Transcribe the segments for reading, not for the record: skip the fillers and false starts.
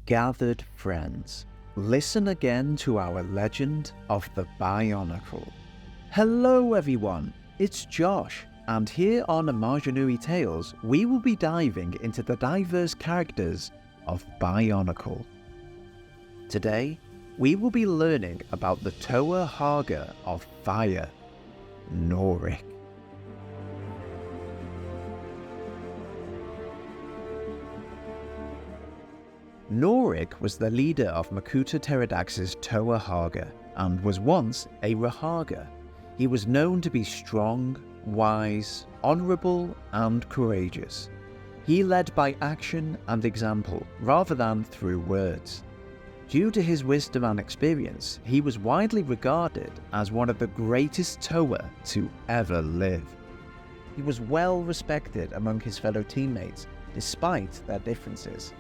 Gathered friends, listen again to our legend of the Bionicle. Hello everyone, it's Josh, and here on Amaja-Nui Tales we will be diving into the diverse characters of Bionicle. Today, we will be learning about the Toa Hagah of Fire, Norik. Norik was the leader of Makuta Teridax's Toa Hagah and was once a Rahaga. He was known to be strong, wise, honourable and courageous. He led by action and example rather than through words. Due to his wisdom and experience, he was widely regarded as one of the greatest Toa to ever live. He was well respected among his fellow teammates despite their differences.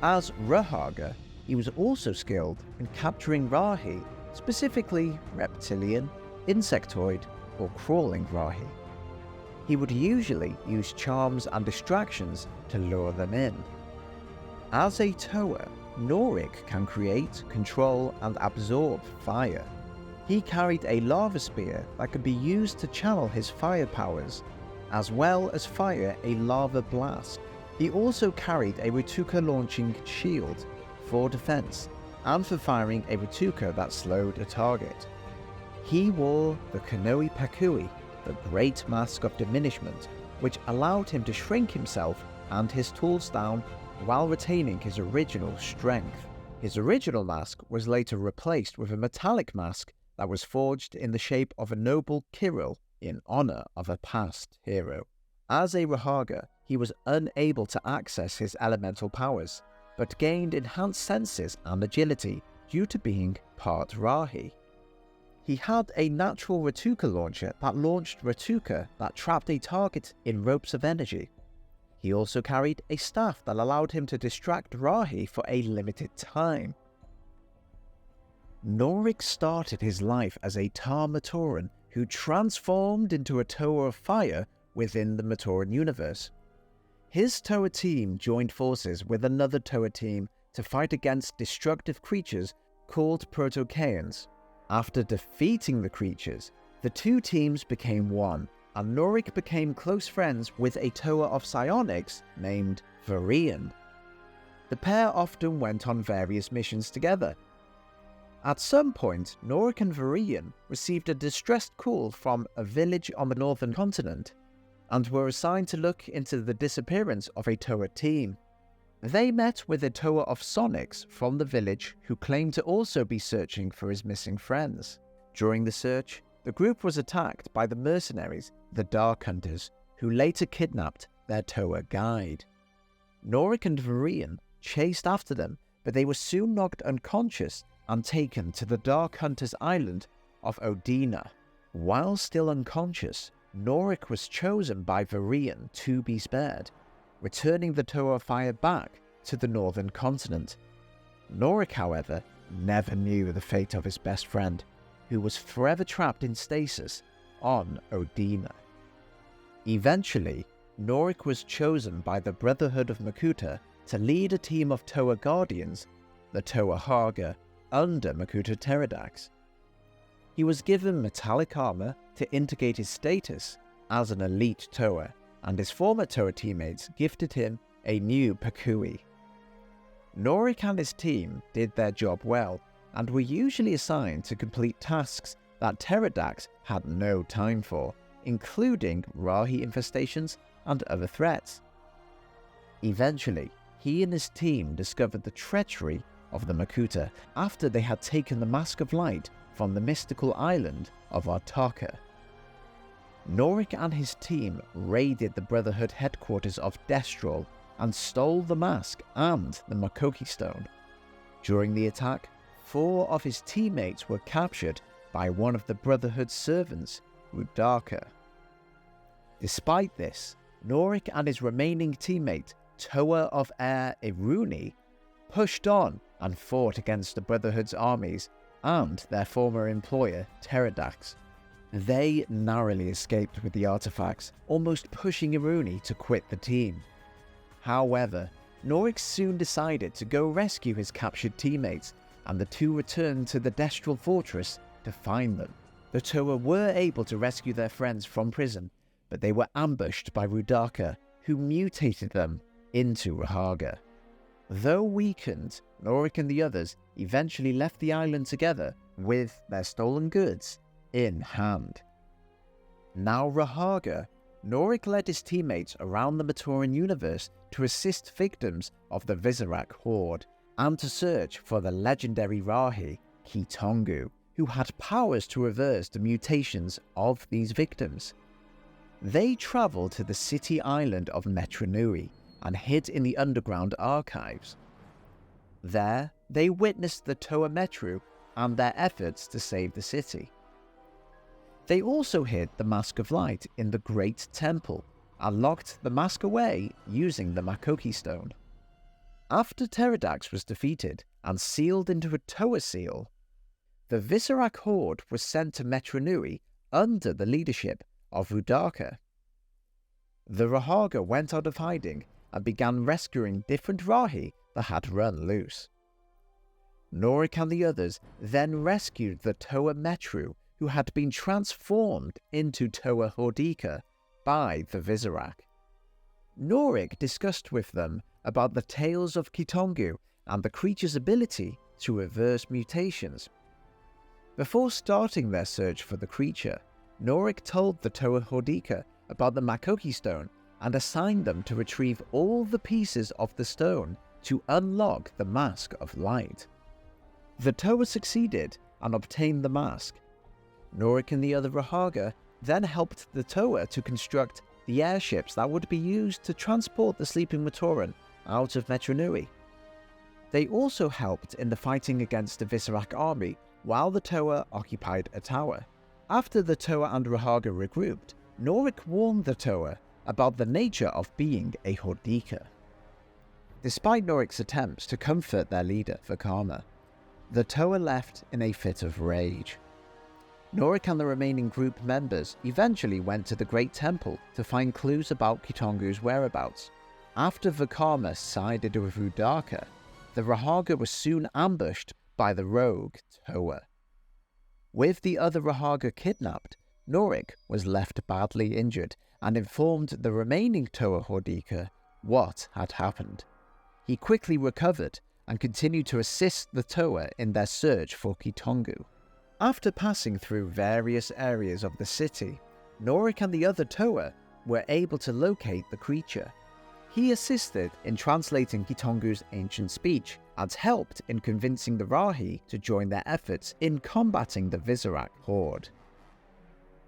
As Rahaga, he was also skilled in capturing Rahi, specifically reptilian, insectoid, or crawling Rahi. He would usually use charms and distractions to lure them in. As a Toa, Norik can create, control, and absorb fire. He carried a lava spear that could be used to channel his fire powers, as well as fire a lava blast. He also carried a Rituka launching shield for defense and for firing a Rituka that slowed a target. He wore the Kanoi Pakui, the Great Mask of Diminishment, which allowed him to shrink himself and his tools down while retaining his original strength. His original mask was later replaced with a metallic mask that was forged in the shape of a noble Kirill in honor of a past hero. As a Rahaga, he was unable to access his elemental powers, but gained enhanced senses and agility due to being part Rahi. He had a natural Rituka launcher that launched Rituka that trapped a target in ropes of energy. He also carried a staff that allowed him to distract Rahi for a limited time. Norik started his life as a Tar Matoran who transformed into a Toa of Fire within the Matoran universe. His Toa team joined forces with another Toa team to fight against destructive creatures called Protochaeans. After defeating the creatures, the two teams became one, and Norik became close friends with a Toa of Psionics named Varian. The pair often went on various missions together. At some point, Norik and Varian received a distressed call from a village on the northern continent, and were assigned to look into the disappearance of a Toa team. They met with a Toa of Sonics from the village who claimed to also be searching for his missing friends. During the search, the group was attacked by the mercenaries, the Dark Hunters, who later kidnapped their Toa guide. Norik and Varian chased after them, but they were soon knocked unconscious and taken to the Dark Hunters' island of Odina. While still unconscious, Norik was chosen by Varian to be spared, returning the Toa of Fire back to the northern continent. Norik, however, never knew the fate of his best friend, who was forever trapped in stasis on Odina. Eventually, Norik was chosen by the Brotherhood of Makuta to lead a team of Toa Guardians, the Toa Hagah, under Makuta Teridax. He was given metallic armor to indicate his status as an elite Toa, and his former Toa teammates gifted him a new Pakui. Norik and his team did their job well, and were usually assigned to complete tasks that Teridax had no time for, including Rahi infestations and other threats. Eventually, he and his team discovered the treachery of the Makuta after they had taken the Mask of Light from the mystical island of Artaka. Norik and his team raided the Brotherhood headquarters of Destrol and stole the mask and the Makoki Stone. During the attack, 4 of his teammates were captured by one of the Brotherhood's servants, Rudaka. Despite this, Norik and his remaining teammate, Toa of Air Iruni, pushed on and fought against the Brotherhood's armies and their former employer, Teridax. They narrowly escaped with the artifacts, almost pushing Iruni to quit the team. However, Norik soon decided to go rescue his captured teammates, and the two returned to the Destral fortress to find them. The Toa were able to rescue their friends from prison, but they were ambushed by Rahaga, who mutated them into Rahaga. Though weakened, Norik and the others eventually left the island together with their stolen goods in hand. Now Rahaga, Norik led his teammates around the Matoran universe to assist victims of the Visorak horde and to search for the legendary Rahi, Khong, who had powers to reverse the mutations of these victims. They travelled to the city island of Metru Nui and hid in the underground archives. There, they witnessed the Toa Metru and their efforts to save the city. They also hid the Mask of Light in the Great Temple and locked the mask away using the Makoki Stone. After Teridax was defeated and sealed into a Toa seal, the Visorak horde was sent to Metru Nui under the leadership of Rahaga. The Rahaga went out of hiding and began rescuing different Rahi that had run loose. Norik and the others then rescued the Toa Metru, who had been transformed into Toa Hagah by the Visorak. Norik discussed with them about the tales of Khong and the creature's ability to reverse mutations. Before starting their search for the creature, Norik told the Toa Hagah about the Makoki Stone and assigned them to retrieve all the pieces of the stone to unlock the Mask of Light. The Toa succeeded and obtained the mask. Norik and the other Rahaga then helped the Toa to construct the airships that would be used to transport the sleeping Matoran out of Metru Nui. They also helped in the fighting against the Visorak army while the Toa occupied a tower. After the Toa and Rahaga regrouped, Norik warned the Toa about the nature of being a Hagah. Despite Norik's attempts to comfort their leader, Vakama, the Toa left in a fit of rage. Norik and the remaining group members eventually went to the Great Temple to find clues about Khong's whereabouts. After Vakama sided with Rahaga, the Rahaga was soon ambushed by the rogue Toa. With the other Rahaga kidnapped, Norik was left badly injured and informed the remaining Toa Hagah what had happened. He quickly recovered and continued to assist the Toa in their search for Khong. After passing through various areas of the city, Norik and the other Toa were able to locate the creature. He assisted in translating Khong's ancient speech and helped in convincing the Rahi to join their efforts in combating the Visorak horde.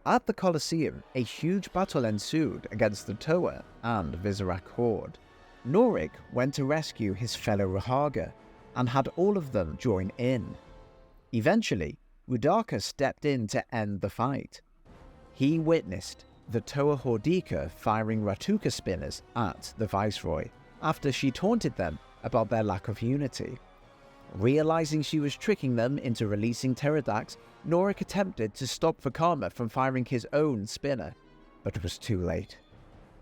At the Colosseum, a huge battle ensued against the Toa and Visorak horde. Norik went to rescue his fellow Rahaga and had all of them join in. Eventually, Rahaga stepped in to end the fight. He witnessed the Toa Hagah firing Ratuka spinners at the Viceroy after she taunted them about their lack of unity. Realizing she was tricking them into releasing Teridax, Norik attempted to stop Vakama from firing his own spinner, but it was too late.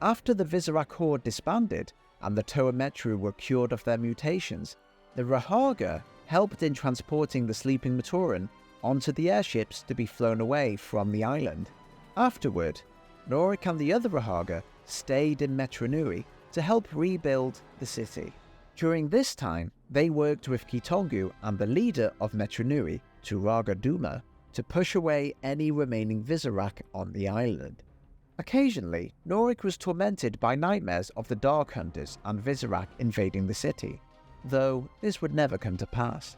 After the Visorak horde disbanded and the Toa Metru were cured of their mutations, the Rahaga helped in transporting the sleeping Matoran onto the airships to be flown away from the island. Afterward, Norik and the other Rahaga stayed in Metru Nui to help rebuild the city. During this time, they worked with Khong and the leader of Metru Nui, Turaga Duma, to push away any remaining Visorak on the island. Occasionally, Norik was tormented by nightmares of the Dark Hunters and Visorak invading the city, though this would never come to pass.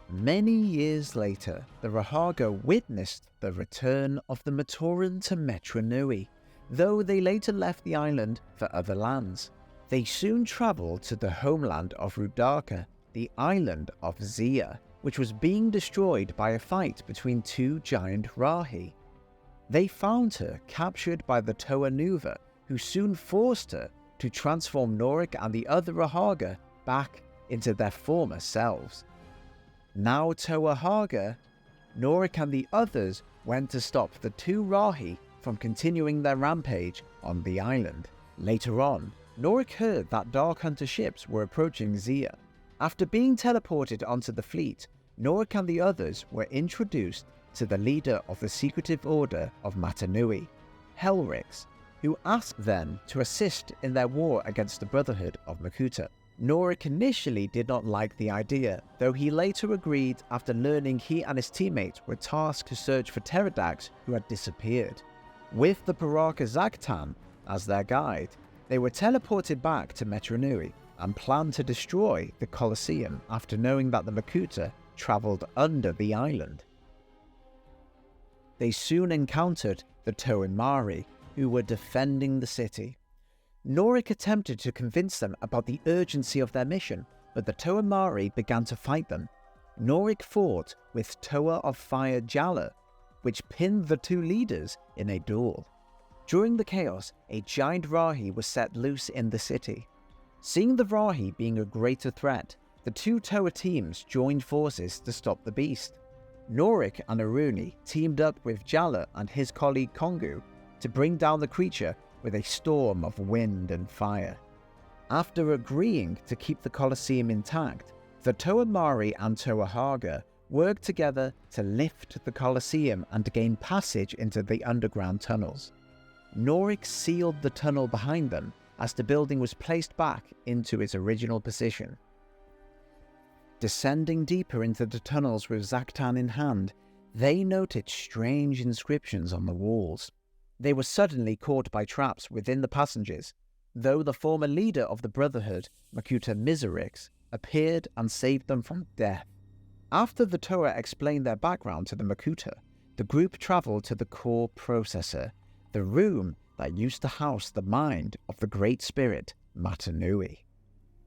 Many years later, the Rahaga witnessed the return of the Matoran to Metru Nui, though they later left the island for other lands. They soon travelled to the homeland of Rahaga, the island of Zia, which was being destroyed by a fight between two giant Rahi. They found her captured by the Toa Nuva, who soon forced her to transform Norik and the other Rahaga back into their former selves. Now Toa Hagah, Norik and the others went to stop the two Rahi from continuing their rampage on the island. Later on, Norik heard that Dark Hunter ships were approaching Zia. After being teleported onto the fleet, Norik and the others were introduced to the leader of the secretive Order of Mata Nui, Helrix, who asked them to assist in their war against the Brotherhood of Makuta. Norik initially did not like the idea, though he later agreed after learning he and his teammates were tasked to search for Teridax who had disappeared. With the Paraka Zagtan as their guide, they were teleported back to Metru Nui and planned to destroy the Colosseum after knowing that the Makuta travelled under the island. They soon encountered the Toa Mari, who were defending the city. Norik attempted to convince them about the urgency of their mission, but the Toa Mari began to fight them. Norik fought with Toa of Fire Jala, which pinned the two leaders in a duel. During the chaos, a giant Rahi was set loose in the city. Seeing the Rahi being a greater threat, the two Toa teams joined forces to stop the beast. Norik and Aruni teamed up with Jala and his colleague Khong to bring down the creature with a storm of wind and fire. After agreeing to keep the Colosseum intact, the Toa Mari and Toa Hagah worked together to lift the Colosseum and gain passage into the underground tunnels. Norik sealed the tunnel behind them as the building was placed back into its original position. Descending deeper into the tunnels with Zagtan in hand, they noted strange inscriptions on the walls. They were suddenly caught by traps within the passages, though the former leader of the Brotherhood, Makuta Teridax, appeared and saved them from death. After the Toa explained their background to the Makuta, the group travelled to the core processor, the room that used to house the mind of the Great Spirit, Mata Nui.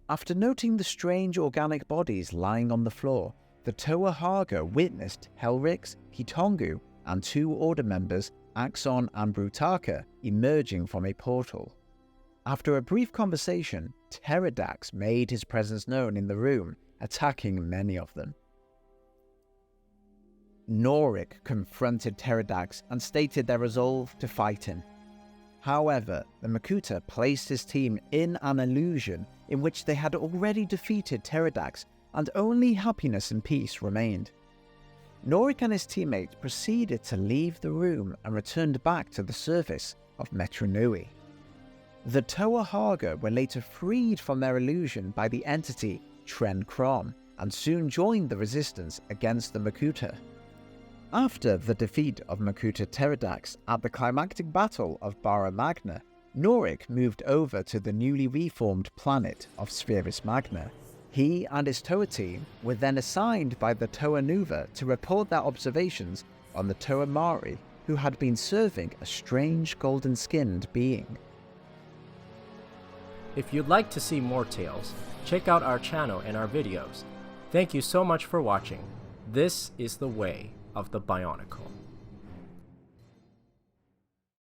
After noting the strange organic bodies lying on the floor, the Toa Hagah witnessed Helrix, Hitongu, and two Order members, Axon and Brutaka, emerging from a portal. After a brief conversation, Teridax made his presence known in the room, attacking many of them. Norik confronted Teridax and stated their resolve to fight him. However, the Makuta placed his team in an illusion in which they had already defeated Teridax and only happiness and peace remained. Norik and his teammates proceeded to leave the room and returned back to the surface of Metru Nui. The Toa Hagah were later freed from their illusion by the entity Tren Krom and soon joined the resistance against the Makuta. After the defeat of Makuta Teridax at the climactic battle of Bara Magna, Norik moved over to the newly reformed planet of Spheris Magna. He and his Toa team were then assigned by the Toa Nuva to report their observations on the Toa Mari, who had been serving a strange golden-skinned being. If you'd like to see more tales, check out our channel and our videos. Thank you so much for watching. This is the way of the Bionicle.